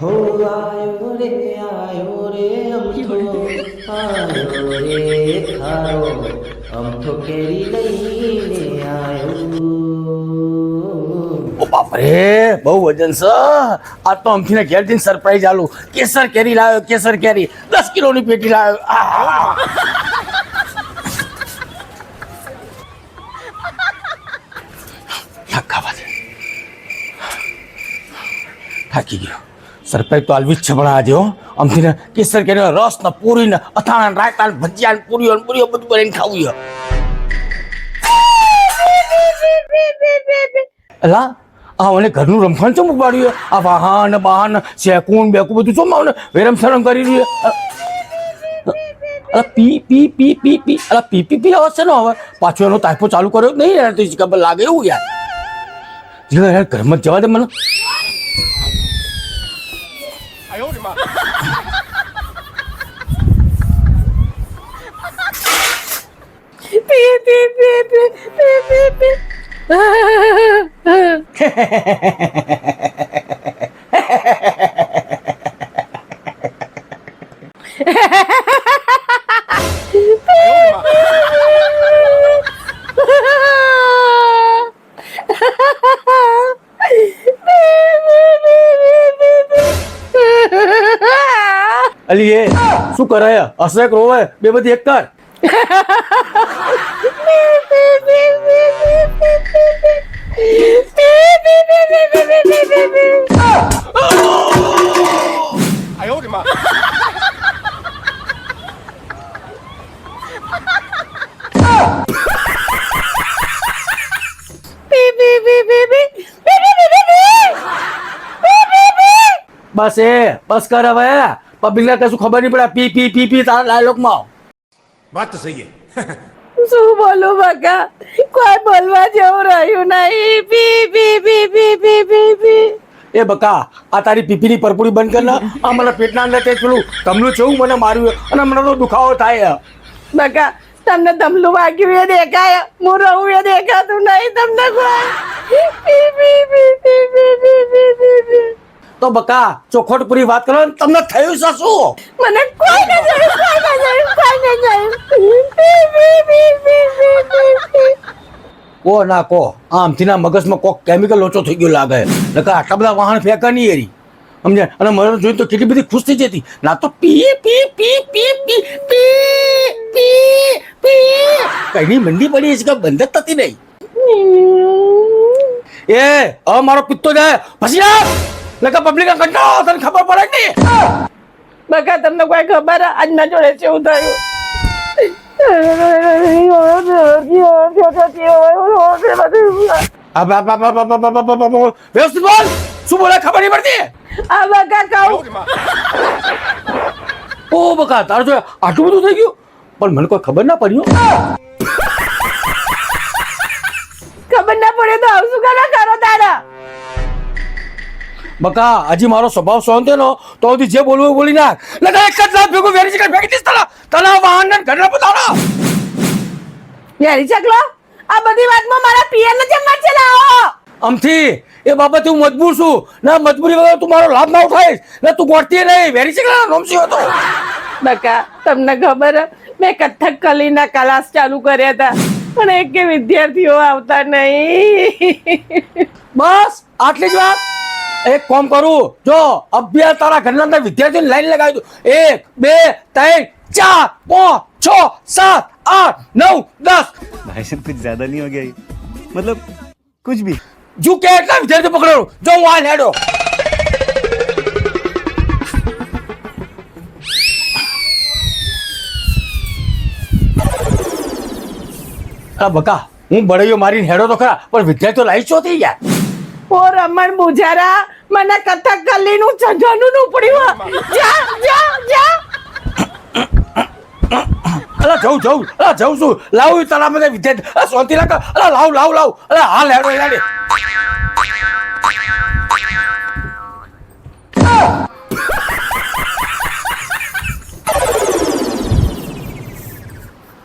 હો આયો રે અમથો આયો રે ખારો અમથો કેરી લઈને આયો. ઓ બાપરે બહુ વજન છે આ તો અમથીને ઘેર જઈને સરપ્રાઈઝ આલું. કેસર કેરી લાવ્યો, કેસર કેરી 10 કિલોની પેટી લાવ્યો. થાકી ગયો. સરપ્રાઈઝ તો આલવી જ છે પણ આજે હો અમથીને કેસર કેરીનો રસ ને પૂરી ને અથાણા ને રાયતા ને ભજીયા ને પૂરીઓ ને પૂરીઓ બધું બનાવીને ખાવું છે. અલા આ મને ઘરનું રમખાણ ચમ ઉપાડ્યું? આ વાહન બાહન શેકું બેકું બધું ચમ આવને વેરમ શરમ કરી રહ્યું. અલા પી પી પી પી પી અલા પી પી પી અવાજ છે ને હવે પાછો એનો તાઇફો ચાલુ કર્યો નહીં યાર તો ખબર લાગે એવું યાર. યાર ઘરમાં જવા દે મને. અલી એ શું કરાય હસે કે રોવે બે બધી એક કર. બસ એ બસ કર હવે પબ્લિક ને કશું ખબર નહીં પડે. પી પી પી પી તારા ડાયલોગ માં વાત તો સહી હે. શું બોલું બકા કોઈ બોલવા જેવું રહ્યું નહીં. પી પી પી પી પી પી પી. એ બકા આ તારી પીપીની પરપુડી બંધ કર ને. આ મને પેટના અંદર તે પેલું તમલું જેવું મને માર્યું અને મને તો દુખાવો થાય. બકા તમને તમલું વાગ્યું એ દેખાય, હું રહું એ દેખાતું નહીં તમને કોઈ. પી પી પી પી પી પી પી પી પી. તો બકા ચોખોટ પૂરી વાત કરો ને તમને થયું છે શું? મને કોઈ ન જોયું, કોઈ ન જોયું, કોઈ ન જોયું. પી પી પી પી પી પી પી. કો ના કો આમથી ના મગજમાં કોક કેમિકલ લોચો થઈ ગયો લાગે. નકર આટલા બધા વાહન ફેંકા નહીં એરી સમજે. અને મને જોઈને તો કેટલી બધી ખુશ થઈ જતી. ના તો પી પી પી પી પી પી પી પી કઈની મંડી પડી છે કે બંધ જ થતી નહીં. એ હવે મારો પિત્તો જાય પછી નકર પબ્લિક કંટાળો તને ખબર પડે નહીં. બકા તમને કોઈ ખબર આજના જોડે છે એવું થયું? વ્યવસ્થિત બોલ શું બોલે ખબર નહીં પડતી. આ બકા કહું ઓ બકા તારું જો આટલું બધું થઈ ગયું પણ મને કોઈ ખબર ના પડ્યું. ખબર ના પડે તો આવું શું કરો તારા? બકા હજી મારો સ્વભાવ શાંત છે તો હજી જે બોલવું એ બોલી નાખ. એક જ લાખ ભેગું વેરી ચીકર ફેંકી દઈશ તને વાહન ને ઘરના બતાવો. યારી ચકલો આ બધી વાતમાં મારા પિયર ને જેમ છે લાવો. અમથી એ બાબતે હું મજબૂર છું ના મજબૂરી વગર તું મારો લાભ ના ઉઠાઈશ ને તું ગોઠતી નહીં. વેરી ચીકર નોમસી હતો. બકા તમને ખબર મેં કથક કલીના ક્લાસ ચાલુ કર્યા હતા પણ એક કે વિદ્યાર્થીઓ આવતા નહીં. બસ આટલી જ વાત. એક કામ કરું જો અભ્યાસ તારા ઘરના અંદર વિદ્યાર્થીઓની લાઈન લગાવી દઉં 1 2 3 4 5 6 7 8 9 10. भाई साहब कुछ ज्यादा नहीं हो गया ये? मतलब कुछ भी. જો કે એટલા વિદ્યાર્થીઓ પકડો જો હું આ હેડો. બકા હું બળૈયો મારીને હેડો તો ખરા પણ વિદ્યાર્થીઓ લાઈ છો થઈ ગયા. ઓ રમણ બુજારા મને કથક કલીનું જજનું ઉપડ્યું. જા જા જા. અલા જઉં છું લાવું તારા મને વિદ્યાર્થી શાંતિ રાખ. અલા લાવ અલા હાલ હેડો હેડે.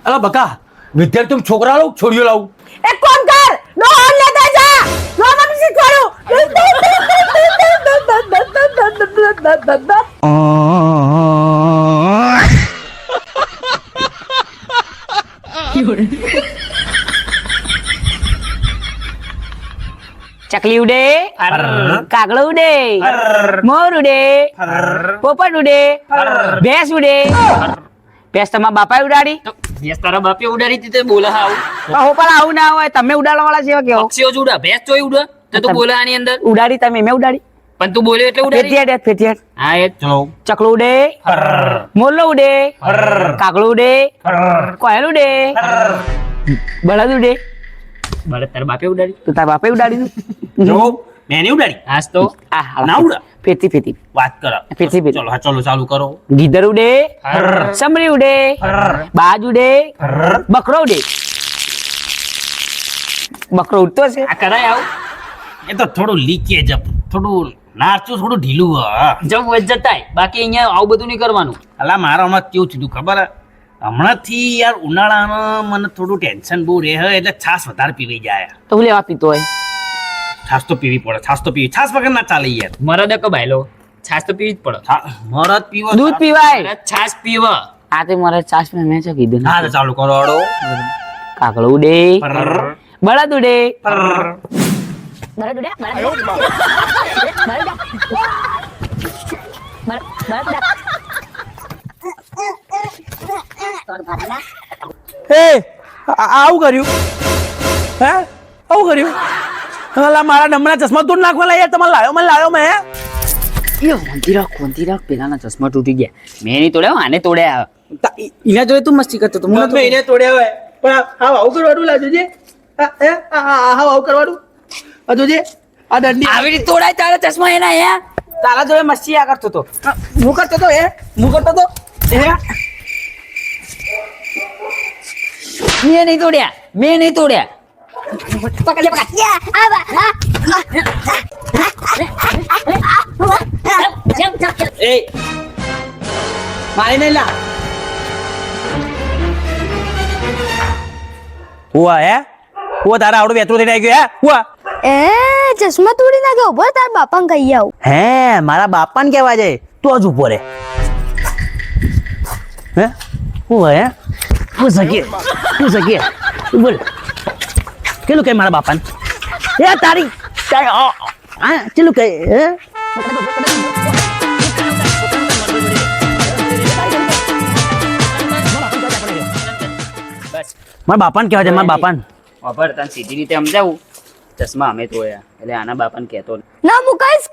અલા બકા વિદ્યાર્થી છોકરા લાવું છોડીઓ લાવું? એક કામ કર નો હોલ લેતા જા. નો મને શીખવાડું. ચકલી ઉડે કાગડો ઉડે મોર ઉડે પોપટ ઉડે ભેંસ ઉડે ભેંસ તમારા બાપાએ ઉડાડી ભેંસ તારા બાપે ઉડાડી હતી તે બોલે હાવ પણ પણ આવું ના હોય તમે ઉડાડવા વાળા છે કેવો પક્ષીઓ જ ઉડા ભેંસ ચોય ઉડા તો તું બોલે આની અંદર ઉડાડી તમે મેં ઉડાડી પણ તું બોલ્યો એટલે ઉડાડી ફેટિયાટ હા એ ચલો ચકલો ઉડે મોરલો ઉડે કાગડો ઉડે કોયલ ઉડે બળદ ઉડે બળદ તારા બાપે ઉડાડી તો તારા બાપે ઉડાડી જો મેં નહીં ઉડાડી હાસ તો ના ઉડા ફેરતી વાત કરો ફેરતી ચલો હા ચલો ચાલુ કરો ગીધર ઉડે સમરી ઉડે બાજ ઉડે બકરો ઉડે બકરો ઉડતો છે આ કરાય આવું એ તો થોડું લીકેજ થોડું નાચું થોડું ઢીલું જમ વચ જતાય બાકી અહીંયા આવું બધું નહીં કરવાનું અલા મારા હમણાં કેવું થયું ખબર હે? હમણાંથી યાર ઉનાળામાં મને થોડું ટેન્શન બહુ રહે એટલે છાસ વધારે પીવી જાય તો હું લેવા પીતો હોય છાસ તો પીવી પડે છાસ વગર ના ચાલે યાર મરદ કે ભાઈલો છાસ તો પીવી જ પડે મરદ પીવો દૂધ પીવાય મરદ છાસ પીવા આ તો મારે ચાસ મેં છે કીધું હા તો ચાલુ કરો હળો કાગડો ઉડે બળદ ઉડે આવું કર્યું હે આવું કર્યું અલા મારા નમણા ચશ્મા દૂર નાખવા લાયા તમે લાયો મેં કોંતી રાખ પેલાના ચશ્મા તૂટી ગયા મેં નહીં તોડ્યા આને તોડ્યા એના જોડે તું મસ્તી કરતો તો મને એને તોડ્યા હોય પણ હા આવું કરવાનું લાજો છે આવું કરવાનું હજુ છે આ દંડી આવી રીતે તોડાય તારા ચશ્મા એના અહીંયા તારા જોડે મસ્તી આ કરતો તો હું કરતો તો હું કરતો તો મેં નહીં તોડ્યા એ મારી નહીં લા હુઆ હુઆ તારા આવડું વેતરું થઈને આવી ગયું હુઆ ચશ્મા તોડી નાખ્યો ઉભો તાર બાપાને કહી આવું હે મારા બાપાને કહેવા જાય તું જ ઉભો રે હે હુઆ હું સકીએ બોલ કેટલું કહે મારા બાપાને એ તારી હા કેટલું કહે મારા બાપાને કહેવા છે મારા બાપાને ખબર તને સીધી રીતે સમજાવું ચશ્મા અમે તોડ્યા એટલે આના બાપાને કહેતો ના હું કહીશ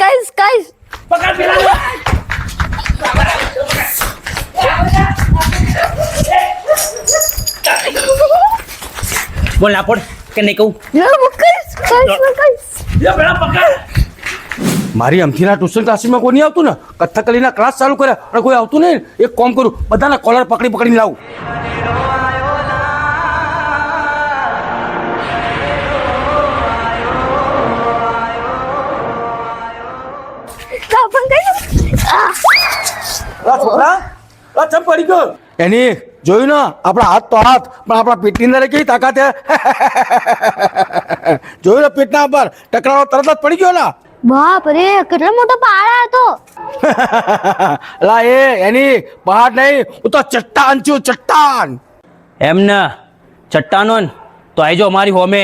બોલ ના પડ કે નહીં કહું ના હું કહીશ મારી અમથીના ટ્યુશન ક્લાસીસમાં કોઈ નહીં આવતું ને કથકલીના ક્લાસ ચાલુ કર્યા અને કોઈ આવતું નહીં એક કામ કરું બધાના કોલર પકડીને લાવું પડી ગયો એની જોયું ને આપણા હાથ તો હાથ પણ આપણા પેટની અંદર કેવી તાકાત હે જોયું ને પેટના પર ટકરાવો તરત જ પડી ગયો ને બાપ રે કેટલો મોટો પાડા હતો લા એની પહાડ નહીં હું તો ચટ્ટાન છું ચટ્ટાન એમ ને ચટ્ટાનો તો આઈજો અમારી હોમે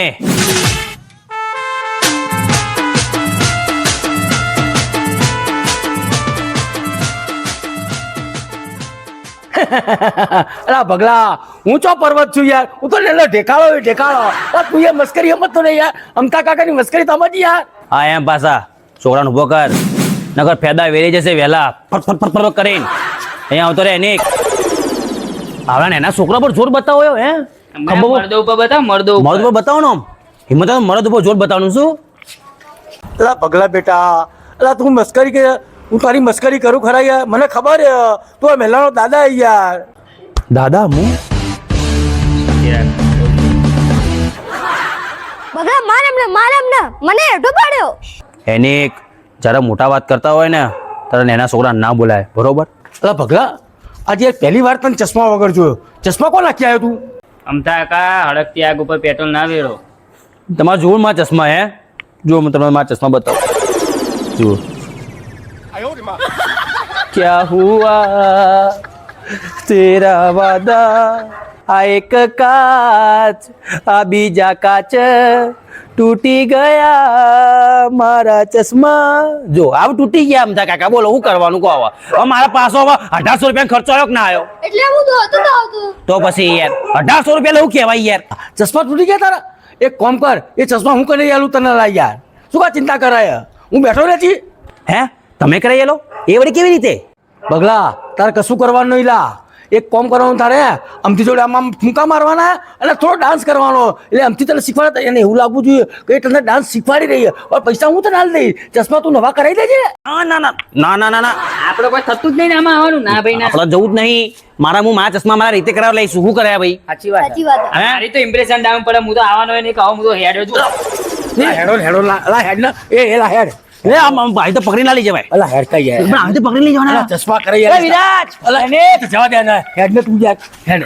અલા ભગલા હું ચો પર્વત છું યાર હું તો લેલો ઢેકાળો તું એ મસ્કરી હમત તો નહીં યાર અમતા કાકાની મસ્કરી તો સમજ યાર હા એમ પાછા છોકરાને ઉભો કર નગર ફેદા વેરી જશે વહેલા ફટ કરીને અહીંયા આવતો રે અનેક આવડા એના છોકરા પર જોર બતાવો હે મર્દો ઉપર બતાવ મર્દો ઉપર બતાવો ને હિંમત મરદ ઉપર જોર બતાવવાનું શું અલા પગલા બેટા અલા તું મસ્કરી કે હું તારી મસ્કરી કરું ખરા યાર મને ખબર તું મહેલાનો દાદા યાર દાદા હું બગલા માર એમને મને હેઠો પાડ્યો એને જ્યારે મોટા વાત કરતા હોય ને ત્યારે એના છોકરા ના બોલાય બરોબર અલા પગલા આજે પહેલી વાર તને ચશ્મા વગર જોયો ચશ્મા કોણ નાખી આવ્યો તું અમથા કા હડકતી આગ ઉપર પેટ્રોલ ના વેરો તમારા જોર માં ચશ્મા હે જો હું તમને મારા ચશ્મા બતાવું જુઓ क्या हुआ तेरा वादा આ એક કાચ આ બીજા કાચ તૂટી ગયા મારા ચશ્મા જો આવ તૂટી ગયા અમથા કાકા બોલો શું કરવાનું કહો હવે મારા પાસો હવે 1800 રૂપિયા ખર્ચો આવ્યો કે ના આવ્યો એટલે હું દોડતો તો આવતો તો પછી યાર 1800 રૂપિયા લેવું કહેવાય યાર ચશ્મા તૂટી ગયા તારા એક કામ કર એ ચશ્મા હું કરી આલું તને લા યાર શું કા ચિંતા કરાય હું બેઠો નથી હે તમે કરાઈ આલો એ વળી કેવી રીતે બગલા તારે કશું કરવાનું નહીં લા એક કામ કરવાનું તારે અમથી જોડે આમ ફૂંકા મારવાના અને થોડો ડાન્સ કરવાનો એટલે અમથી તને શીખવાડે એને એવું લાગવું જોઈએ કે તને ડાન્સ શીખવાડી રહી છે પૈસા હું તને હાલ દઈશ ચશ્મા તું નવા કરાવી દેજે ના ના ના ના ના ના ના આપણે કોઈ થતું જ નહીં ને આમાં આવવાનું ના ભાઈ ના આપણે જવું જ નહીં મારા ચશ્મા મારા રીતે કરાવ લઈશું શું કર્યા ભાઈ સાચી વાત સાચી વાત મારી તો ઇમ્પ્રેશન ડાઉન પડે હું તો આવવાનો હોય નહીં કહો હું તો હેડ છું હેડો હેડો લા હેડ ના એ લા હેડ એ આમ ભાઈ તો પકડી ના લઈ જવાય અલા હેડ કઈ જાય પણ આ તો પકડી લઈ જવાના ચશ્મા કરી યાર વિરાજ અલા એને તો જવા દે ના હેડ ને તું યાર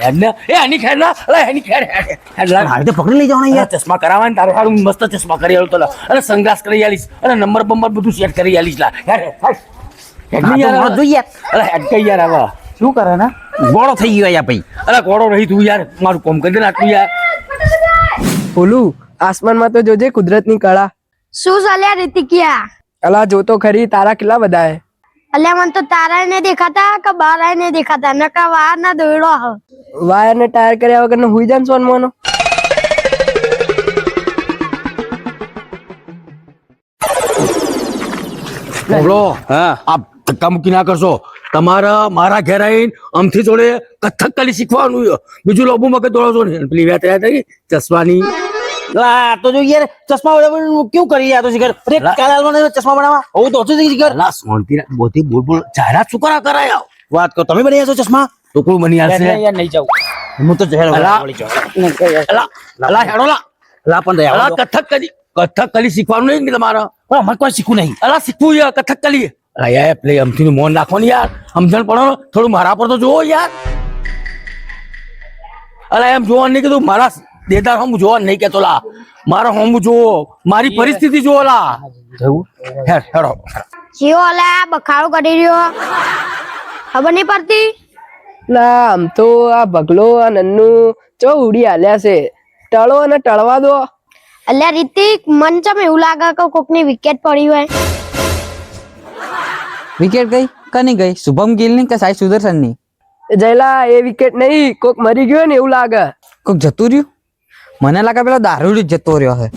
હેડ ને એ આની હેડ ના અલા એની હેડ લા આ તો પકડી લઈ જવાના યાર ચશ્મા કરાવવાના તારે હારું મસ્ત ચશ્મા કરી આલું તો અને સનગ્લાસ કરી આલીશ અને નંબર બંબર બધું સેટ કરી આલીશ લા હેડ ને યાર જોઈએ અલા હેડ કઈ યાર આવા શું કરે ના ગોળો થઈ ગયો યાર ભાઈ અલા ગોળો રહી તું યાર મારું કોમ કરી દે ના તું યાર ઓલું આસમાનમાં તો જોજે કુદરતની કળા શું ચાલ્યા રીતિકિયા અલા જો તો ખરી તારા કેટલા બધા હે અલ્યા મને તો તારા ને દેખાતા કે બારા ને દેખાતા નકા વાર ના દોડો હ વાયર ને ટાયર કર્યા વગર ને હુઈ જાન સોન મોનો બોલો આ ધક્કા મૂકી ના કરશો તમારા મારા ઘેર આવીને અમથી જોડે કથકલી શીખવાનું છે. બીજું લોબુ મગજ દોડો છો ને પેલી વાત રહ્યા થઈ ચશ્માની લા તો જો યાર ચશ્મા વડાવવાનું કેવું કરી યાર તો શીખર અરે કાલાલમાં ચશ્મા બનાવવા હું તો ઓછું શીખર લા શાંતિ રાખ બોધી બોલ બોલ જાહેરાત શું કરાયા વાત કરો તમે બની છો ચશ્મા તો કોઈ બની આવશે યાર નહીં જાવ હું તો જહેર અલા. વળી જાઉં લા હેડો લા લા પણ દયા અલા કથકલી શીખવાનું નહીં ને તમારે પણ અમારે કોઈ શીખવું નહીં અલા શીખવું યાર કથકલી અલા યાર પ્લે અમથી નું મોન નાખો ને યાર સમજણ પડો ને. થોડું મારા પર તો જુઓ યાર અલા એમ જોવા નહીં કીધું મારા દેદાર હમ જોવા નહીં કેતો લા મારો હમ જુઓ મારી પરિસ્થિતિ જુઓ લા હેડ હેડો જીઓ અલ્યા બખાડો કરી રહ્યો ખબર નહીં પડતી લા આમ તો આ બગલો આ નન્નુ ચો ઉડી હાલ્યા છે ટળો અને ટળવા દો અલ્યા રીતિક મન ચમ એવું લાગે કે કોકની વિકેટ પડી હોય વિકેટ ગઈ કની ગઈ શુભમ ગિલ ની કે સાઈ સુદર્શન ની જયલા એ વિકેટ નહીં કોક મરી ગયો ને એવું લાગે કોક જતું રહ્યું મને લાગે પેલો દારૂડી જ જતો રહ્યો છે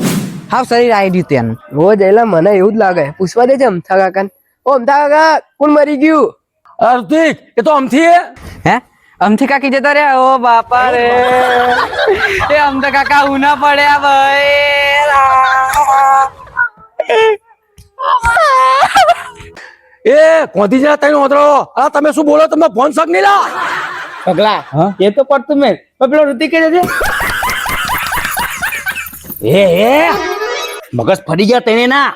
હાવ શરીર આવી રહ્યું તેનું હો જયલા મને એવું જ લાગે પૂછવા દેજે અમથા કાકા ઓ અમથા કાકા કોણ મરી ગયું ઋતિક એ તો અમથી હે અમથી કાકી જતા રહ્યા ઓ બાપા રે એ અમથા કાકા ઉના પડ્યા ભાઈ એ કોંધી જરા તઈ ઓતરો આ તમે શું બોલો તમે ફોન શક નહીં લા પગલા એ તો પડતું મેં પેલો ઋતિક કે છે એ મગજ ફરી ગયા તેને ના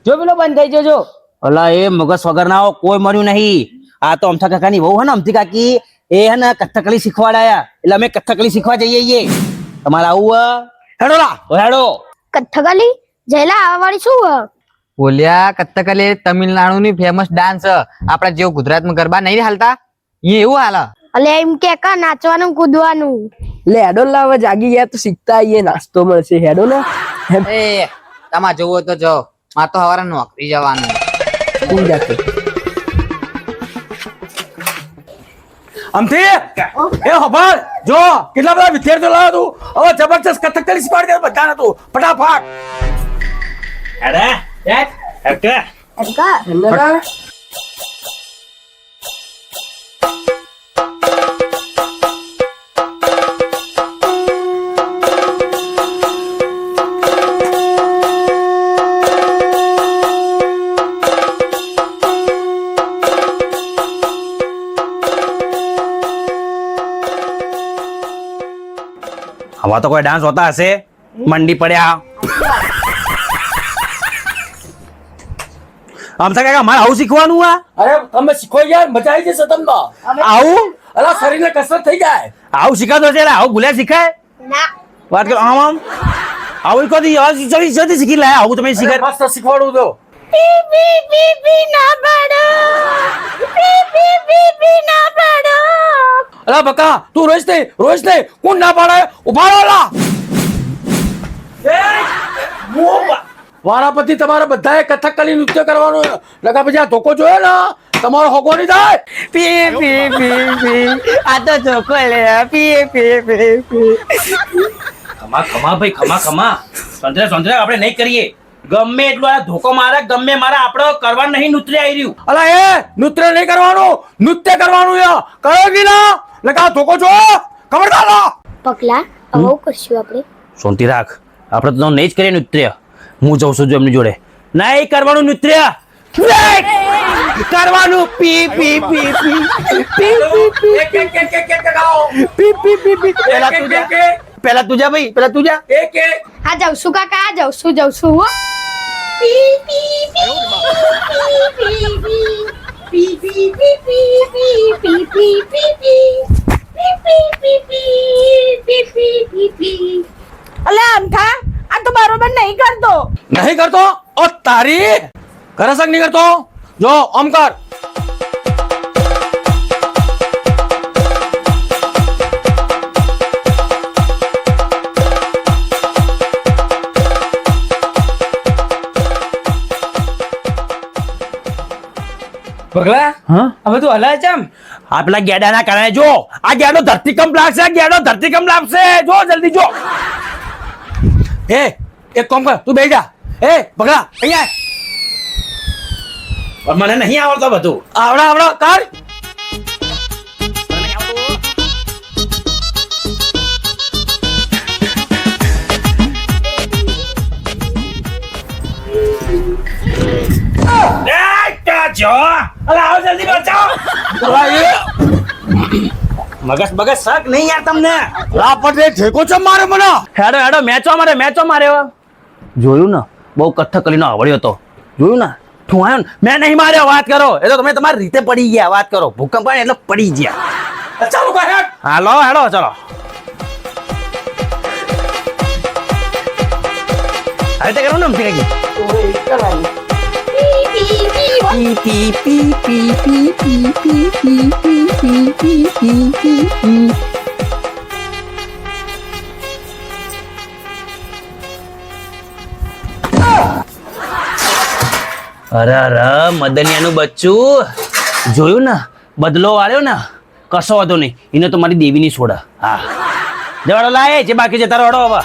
જો પેલો બંધ થઈ ગયો જો અલા એ મગજ વગર ના કોઈ મર્યું નહીં આ તો અમથા કાકાની વહુ હે ને અમથી કાકી એ હે ને કથકલી શીખવાડાયા એટલે અમે કથકલી શીખવા જઈએ છીએ તમારે આવું હેડો લા હેડો કથકલી જયલા આવા વાળી શું હ? બોલ્યા કથકલી તમિલનાડુ ની ફેમસ ડાન્સ આપડા જેવું ગુજરાતમાં ગરબા નહીં હાલતા એ એવું હાલ અલ્યા એમ કે કા નાચવાનું કૂદવાનું લે હેડો લાવે જાગી ગયા તો શીખતા આઈએ નાસ્તો મળશે હેડો ને એ તમારે જવું તો જો મારે તો હવારે નોકરી જવાનું કોણ જાતે અમથી એ ખબર જો કેટલા બધા વિદ્યાર્થીઓ લાવ્યો તું હવે જબરજસ્ત કથકલી શીખવાડી દે બધાને તું ફટાફટ હેડે હેડ અડકા હવા તો કોઈ ડાન્સ હોતા હશે મંડી પડ્યા અમથા કાકા મારે આવું શીખવાનું અરે તમે શીખો યાર મજા આવી જશે તમને આવું અલા શરીરને કસરત થઈ જાય આવું શીખાતો છે આવું ભૂલ્યા શીખાય ના વાત કરો આમ આમ આવું કદી શીખી લે આવું તમે શીખાય મસ્ત શીખવાડું તો પી પી પી પી ના પાડો પી પી પી પી ના પાડો. અલા બકા તું રોજ નહીં કોણ ના પાડે ઉભા રહો લા. વારાપતિ તમારે બધાએ કથકલી નૃત્ય કરવાનું છે. લગા પછી આ ધોકો જોયો ને તમારો હોગો નહીં થાય. પી પી પી પી આ તો ચોખ્ખો લે પી પી પી પી. ખમા ખમા ભાઈ ખમા સંતરે આપણે નહીં કરીએ. ગમે એટલું આ ધોકો મારે ગમે મારે આપણે કરવા નહીં નૃત્ય આવી રહ્યું. અલા એ નૃત્ય નહીં કરવાનું નૃત્ય કરવાનું છે. કરો કે ના લગા ધોકો જો ખબરદાર લો. પગલા આવું કરશું આપણે. શાંતિ રાખ. આપણે તો નહીં જ કરીએ નૃત્ય. હું જઉં છું જો એમની જોડે. નહીં કરવાનું નૃત્ય કરવાનું. પી પી પી પી પી પી. પેલા તું જા ભાઈ પેલા તું જા. આ જાઉં છું કાકા આ જાઉં છું હો. પી પી પી પી પી પી પી પી પી પી પી પી. અલે અમથા આ તો બરોબર નહીં કરતો. નહીં કરતો ઓ તારી કરે સંગ નહીં કરતો. જો આમ કર. પગલા હા હવે તું હલાય ચમ. આ પેલા ગેડાના કારણે જો આ ગેડો ધરતીકંપ લાગશે. ગેડો ધરતીકંપ લાગશે. જો જલ્દી જો. એ એક કામ કર તું બેસી જા. એ પકડા અહીંયા પણ મને નહીં આવડતો બધું. આવડા કર. મગજ શક નહીં યાર તમને. લા પડે ઠેકો છે મારે મને. હેડો મેચો મારે. જોયું ને બહુ કથકલીનો આવડ્યો હતો. જોયું ને તું આવ્યો ને મેં નહીં માર્યો. વાત કરો એ તો તમે તમારી રીતે પડી ગયા. વાત કરો ભૂકંપ આવે એટલે પડી ગયા. ચાલુ કર હેડ. હાલો ચલો. આ રીતે કરો ને અમથી કાકી. અરે મદનિયાનું બચ્ચું જોયું ને બદલો વાળ્યો ને કશો વાંધો નહીં. એને તો મારી દેવીની છોડા. હા જવાડો લાય જે બાકી જતા રડો હવે.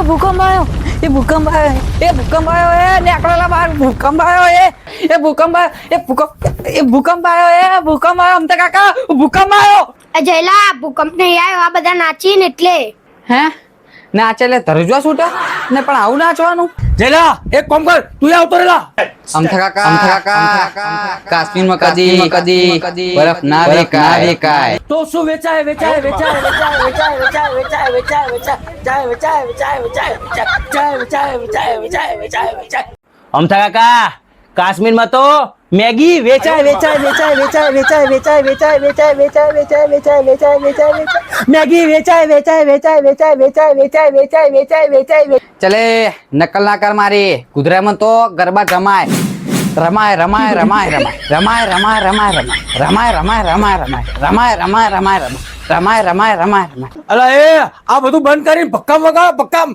એ ભૂકંપ આવ્યો નેકળેલા બહાર ભૂકંપ આવ્યો અમતા કાકા ભૂકંપ આવ્યો. જયલા ભૂકંપ નહીં આવ્યો આ બધા નાચી ને એટલે. હે નાચે એટલે ધરજવા છૂટા ને પણ આવું નાચવાનું. જેલા એક કામ કર તું આવતો રેલા. અમથા કાકા કાશ્મીરમાં કદી બરફ ના વેકાય. તો શું વેચાય અમથા કાકા કાશ્મીરમાં તો મેગી વેચાય. મેગી વેચાય. ચલે નકલ ના કર મારી. ગુજરાતમાં તો ગરબા રમાય. અલા એ આ બધું બંધ કરીને ભક્કામ વગાડ ભક્કામ.